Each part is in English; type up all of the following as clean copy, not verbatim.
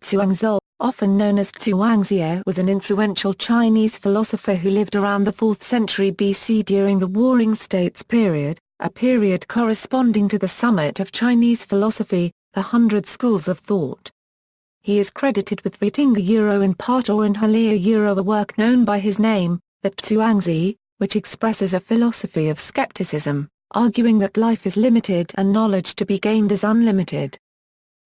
Zhuang Zhou, often known as Zhuangzi, was an influential Chinese philosopher who lived around the 4th century BC during the Warring States period, a period corresponding to the summit of Chinese philosophy, the Hundred Schools of Thought. He is credited with writing in part or in whole a work known by his name, the Zhuangzi, which expresses a philosophy of skepticism, arguing that life is limited and knowledge to be gained is unlimited.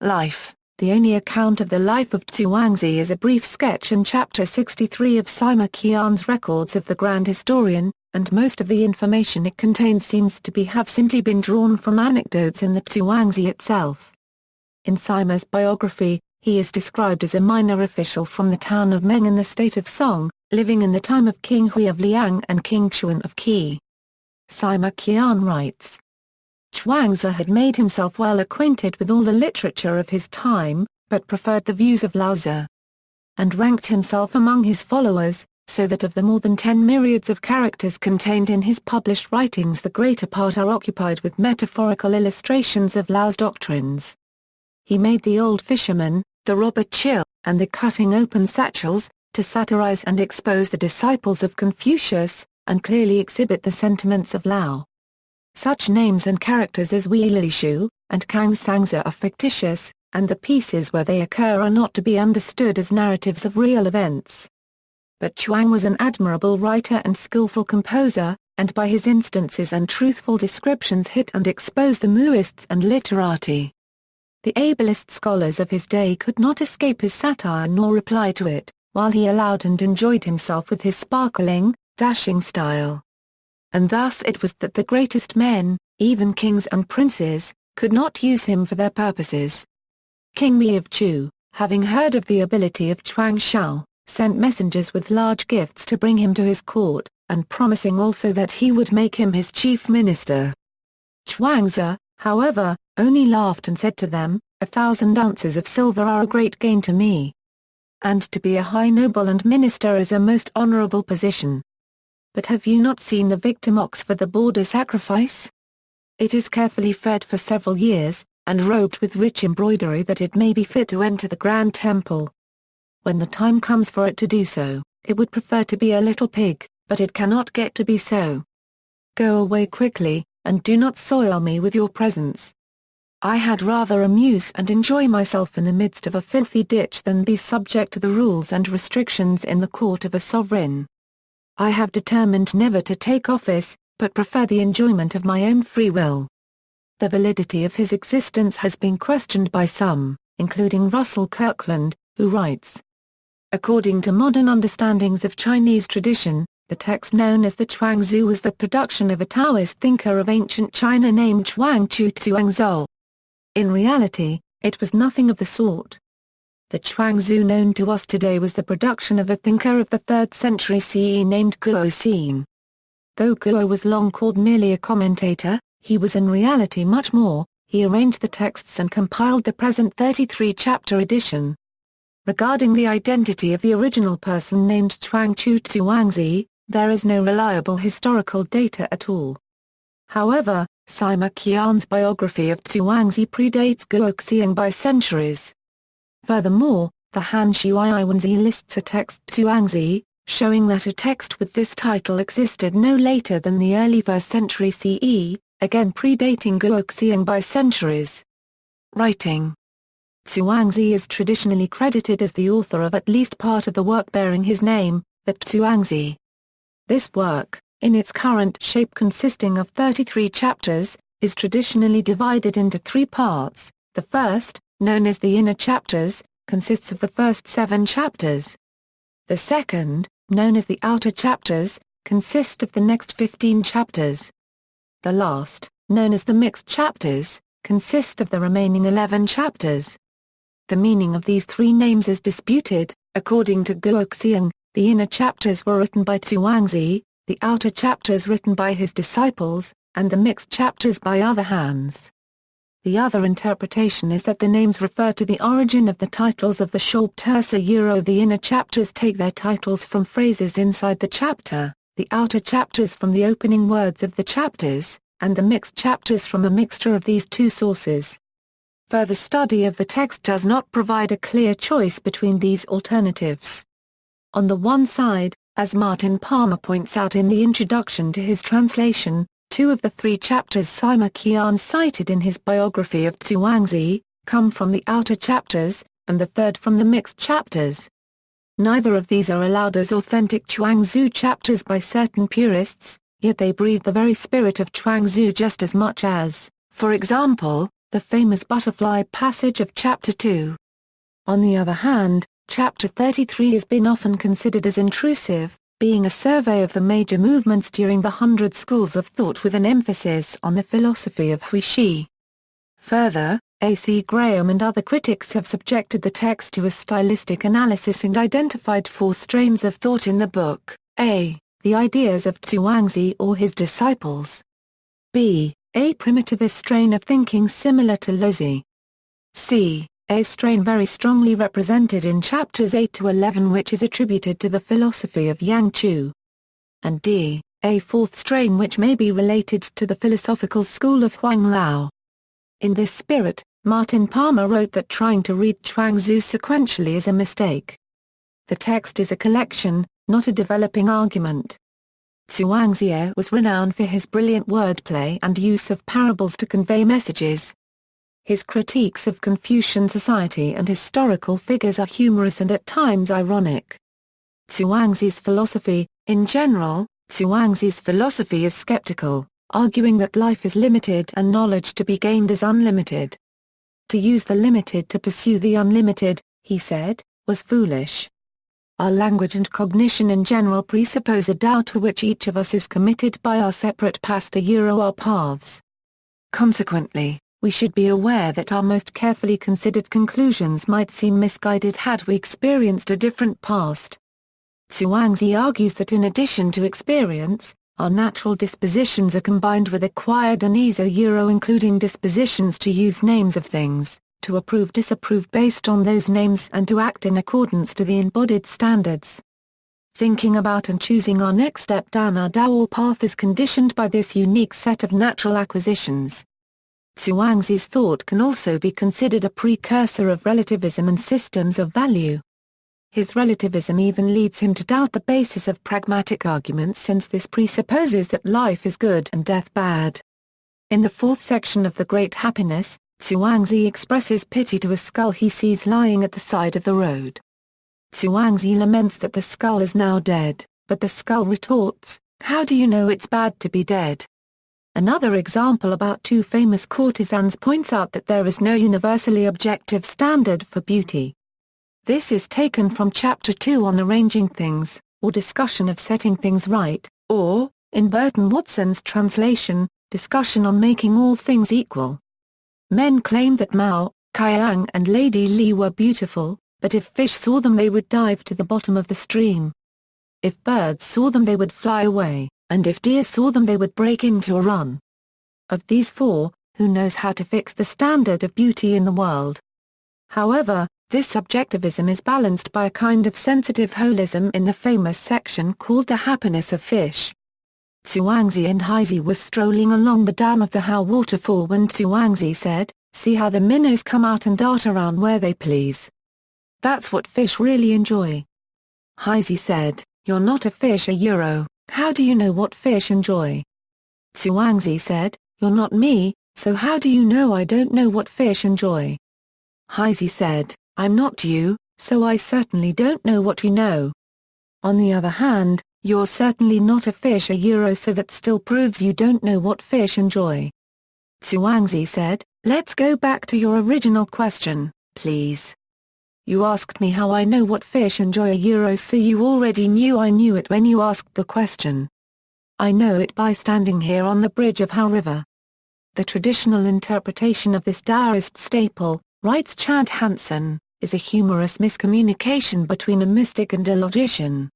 Life. The only account of the life of Zhuangzi is a brief sketch in Chapter 63 of Sima Qian's Records of the Grand Historian, and most of the information it contains seems to have simply been drawn from anecdotes in the Zhuangzi itself. In Sima's biography, he is described as a minor official from the town of Meng in the state of Song, living in the time of King Hui of Liang and King Chuan of Qi. Sima Qian writes, Zhuangzi had made himself well acquainted with all the literature of his time, but preferred the views of Laozi, and ranked himself among his followers, so that of the more than 10 myriads of characters contained in his published writings the greater part are occupied with metaphorical illustrations of Lao's doctrines. He made the Old Fisherman, the Robber Chill, and the Cutting Open Satchels, to satirize and expose the disciples of Confucius, and clearly exhibit the sentiments of Lao. Such names and characters as Wei Lishu and Kang Sangzi are fictitious, and the pieces where they occur are not to be understood as narratives of real events. But Zhuang was an admirable writer and skillful composer, and by his instances and truthful descriptions hit and exposed the muists and literati. The ablest scholars of his day could not escape his satire nor reply to it, while he allowed and enjoyed himself with his sparkling, dashing style. And thus it was that the greatest men, even kings and princes, could not use him for their purposes. King Mi of Chu, having heard of the ability of Zhuang Zhou, sent messengers with large gifts to bring him to his court, and promising also that he would make him his chief minister. Zhuangzi, however, only laughed and said to them, 1,000 ounces of silver are a great gain to me. And to be a high noble and minister is a most honorable position. But have you not seen the victim ox for the border sacrifice? It is carefully fed for several years, and robed with rich embroidery that it may be fit to enter the grand temple. When the time comes for it to do so, it would prefer to be a little pig, but it cannot get to be so. Go away quickly, and do not soil me with your presence. I had rather amuse and enjoy myself in the midst of a filthy ditch than be subject to the rules and restrictions in the court of a sovereign. I have determined never to take office, but prefer the enjoyment of my own free will. The validity of his existence has been questioned by some, including Russell Kirkland, who writes, according to modern understandings of Chinese tradition, the text known as the Zhuangzi was the production of a Taoist thinker of ancient China named Zhuang Zhou. In reality, it was nothing of the sort. The Zhuangzi known to us today was the production of a thinker of the 3rd century CE named Guo Xin. Though Guo was long called merely a commentator, he was in reality much more. He arranged the texts and compiled the present 33-chapter edition. Regarding the identity of the original person named Zhuangzi, there is no reliable historical data at all. However, Sima Qian's biography of Zhuangzi predates Guo Xiang by centuries. Furthermore, the Han Shuiwanzi lists a text Zhuangzi, showing that a text with this title existed no later than the early 1st century CE, again predating Guo Xiang by centuries. Writing. Zhuangzi is traditionally credited as the author of at least part of the work bearing his name, the Zhuangzi. This work, in its current shape consisting of 33 chapters, is traditionally divided into 3 parts. The first, known as the Inner Chapters, consists of the first 7 chapters. The second, known as the Outer Chapters, consists of the next 15 chapters. The last, known as the Mixed Chapters, consist of the remaining 11 chapters. The meaning of these 3 names is disputed. According to Guo Xiang, the inner chapters were written by Zhuangzi, the outer chapters written by his disciples, and the mixed chapters by other hands. The other interpretation is that the names refer to the origin of the titles of the short tersa. The inner chapters take their titles from phrases inside the chapter, the outer chapters from the opening words of the chapters, and the mixed chapters from a mixture of these 2 sources. Further study of the text does not provide a clear choice between these alternatives. On the one side, as Martin Palmer points out in the introduction to his translation, 2 of the 3 chapters Sima Qian cited in his biography of Zhuangzi come from the outer chapters, and the third from the mixed chapters. Neither of these are allowed as authentic Zhuang Zhou chapters by certain purists, yet they breathe the very spirit of Zhuang Zhou just as much as, for example, the famous butterfly passage of Chapter 2. On the other hand, Chapter 33 has been often considered as intrusive, being a survey of the major movements during the 100 schools of thought with an emphasis on the philosophy of Huishi. Further, A.C. Graham and other critics have subjected the text to a stylistic analysis and identified 4 strains of thought in the book: A. The ideas of Zhuangzi or his disciples. B. A primitivist strain of thinking similar to Lozi. C. A strain very strongly represented in chapters 8 to 11 which is attributed to the philosophy of Yang Chu. And D. A fourth strain which may be related to the philosophical school of Huang Lao. In this spirit, Martin Palmer wrote that trying to read Zhuang Zhou sequentially is a mistake. The text is a collection, not a developing argument. Zhuangzi was renowned for his brilliant wordplay and use of parables to convey messages. His critiques of Confucian society and historical figures are humorous and at times ironic. Zhuangzi's philosophy, in general, Zhuangzi's philosophy is skeptical, arguing that life is limited and knowledge to be gained is unlimited. To use the limited to pursue the unlimited, he said, was foolish. Our language and cognition in general presuppose a Tao to which each of us is committed by our separate past our paths. Consequently, we should be aware that our most carefully considered conclusions might seem misguided had we experienced a different past. Zhuangzi argues that in addition to experience, our natural dispositions are combined with acquired unease including dispositions to use names of things, to approve-disapprove based on those names and to act in accordance to the embodied standards. Thinking about and choosing our next step down our Tao or path is conditioned by this unique set of natural acquisitions. Zhuangzi's thought can also be considered a precursor of relativism and systems of value. His relativism even leads him to doubt the basis of pragmatic arguments since this presupposes that life is good and death bad. In the 4th section of The Great Happiness, Zhuangzi expresses pity to a skull he sees lying at the side of the road. Zhuangzi laments that the skull is now dead, but the skull retorts, "How do you know it's bad to be dead?" Another example about 2 famous courtesans points out that there is no universally objective standard for beauty. This is taken from Chapter 2 on arranging things, or discussion of setting things right, or, in Burton Watson's translation, discussion on making all things equal. Men claim that Mao, Qiang and Lady Li were beautiful, but if fish saw them they would dive to the bottom of the stream. If birds saw them they would fly away, and if deer saw them they would break into a run. Of these 4, who knows how to fix the standard of beauty in the world? However, this subjectivism is balanced by a kind of sensitive holism in the famous section called The Happiness of Fish. Zhuangzi and Huizi were strolling along the dam of the Hao waterfall when Zhuangzi said, "See how the minnows come out and dart around where they please. That's what fish really enjoy." Huizi said, "You're not a fish how do you know what fish enjoy?" Zhuangzi said, "You're not me, so how do you know I don't know what fish enjoy?" Huizi said, "I'm not you, so I certainly don't know what you know. On the other hand, you're certainly not a fish so that still proves you don't know what fish enjoy." Zhuangzi said, "Let's go back to your original question, please. You asked me how I know what fish enjoy so you already knew I knew it when you asked the question. I know it by standing here on the bridge of Hao River." The traditional interpretation of this Taoist staple, writes Chad Hansen, is a humorous miscommunication between a mystic and a logician.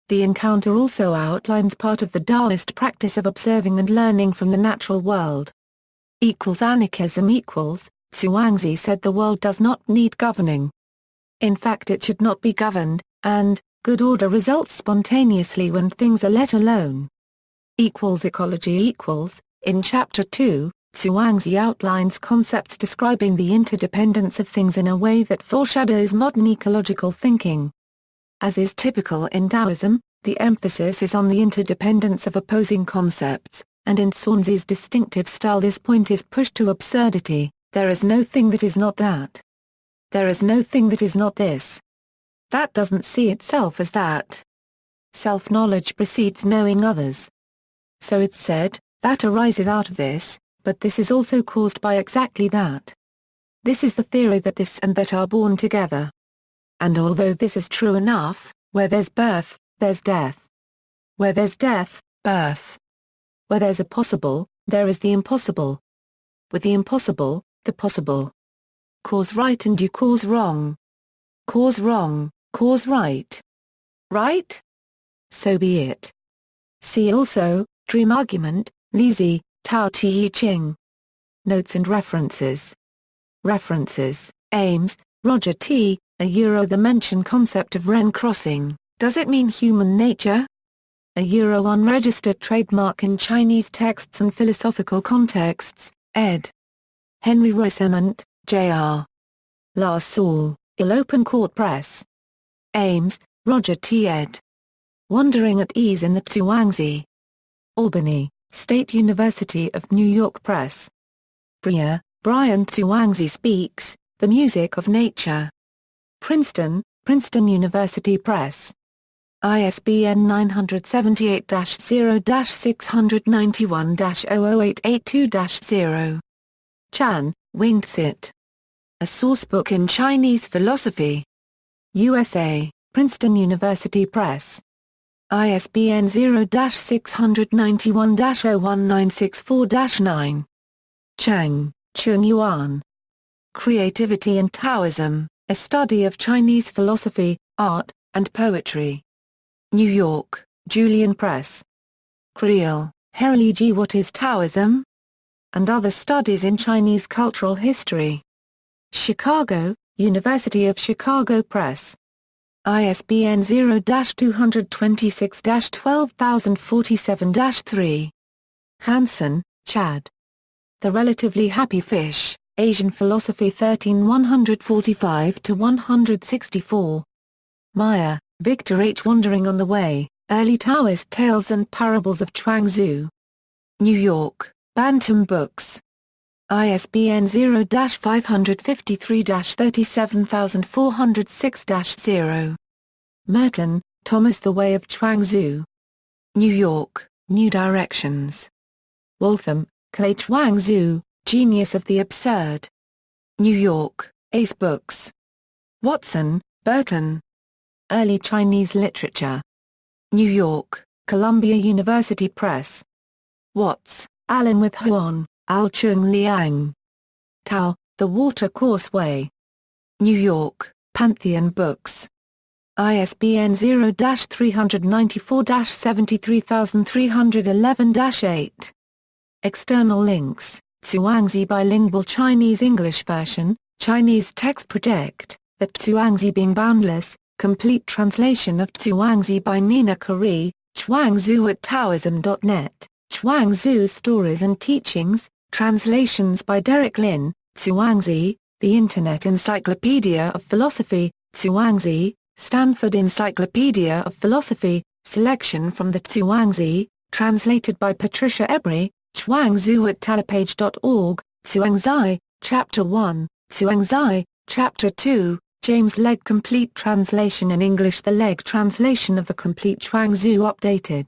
The encounter also outlines part of the Taoist practice of observing and learning from the natural world. Anarchism Zhuangzi said the world does not need governing. In fact it should not be governed, and, good order results spontaneously when things are let alone. Ecology In Chapter 2, Zhuangzi outlines concepts describing the interdependence of things in a way that foreshadows modern ecological thinking. As is typical in Taoism, the emphasis is on the interdependence of opposing concepts, and in Swansea's distinctive style this point is pushed to absurdity. There is no thing that is not that. There is no thing that is not this. That doesn't see itself as that. Self-knowledge precedes knowing others. So it's said, that arises out of this, but this is also caused by exactly that. This is the theory that this and that are born together. And although this is true enough, where there's birth, there's death. Where there's death, birth. Where there's a possible, there is the impossible. With the impossible, the possible. Cause right and you cause wrong. Cause wrong, cause right. Right? So be it. See also, Dream Argument, Lizi, Tao Te Ching. Notes and references. References, Ames, Roger T., The mention concept of Wren crossing, does it mean human nature? Unregistered trademark in Chinese texts and philosophical contexts, ed. Henry Rosemont, Jr. La Salle, Open Court Press. Ames, Roger T. ed. Wandering at Ease in the Zhuangzi. Albany, State University of New York Press. Breer, Brian. Zhuangzi Speaks, The Music of Nature. Princeton, Princeton University Press. ISBN 978-0-691-00882-0. Chan, Winged Sit. A Sourcebook in Chinese Philosophy. USA, Princeton University Press. ISBN 0-691-01964-9. Chang, Chung Yuan. Creativity and Taoism, A Study of Chinese Philosophy, Art, and Poetry. New York, Julian Press. Creel, Herrlee G. What is Taoism? And Other Studies in Chinese Cultural History. Chicago, University of Chicago Press. ISBN 0-226-12047-3. Hansen, Chad. The Relatively Happy Fish, Asian Philosophy 13 145-164. Meyer, Victor H. Wandering on the Way, Early Taoist Tales and Parables of Zhuang Zhou. New York, Bantam Books. ISBN 0-553-37406-0. Merton, Thomas. The Way of Zhuang Zhou. New York, New Directions. Waltham, Clay. Zhuang Zhou, Genius of the Absurd. New York, Ace Books. Watson, Burton. Early Chinese Literature. New York, Columbia University Press. Watts, Alan. With Huan, Al-Chung Liang. Tao, The Water Course-Way. New York, Pantheon Books. ISBN 0-394-73311-8. External links, Zhuangzi Bilingual Chinese-English version, Chinese Text Project, The Zhuangzi Being Boundless, complete translation of Zhuangzi by Nina Curie, Zhuang Zhou at Taoism.net, Zhuang Zhou's Stories and Teachings, translations by Derek Lin, Zhuangzi, The Internet Encyclopedia of Philosophy, Zhuangzi, Stanford Encyclopedia of Philosophy, selection from the Zhuangzi, translated by Patricia Ebry, Zhuang Zhou at talipage.org, Zhuangzi, Chapter 1, Zhuangzi, Chapter 2, James Legge. Complete translation in English. The Legge translation of the complete Zhuang Zhou updated.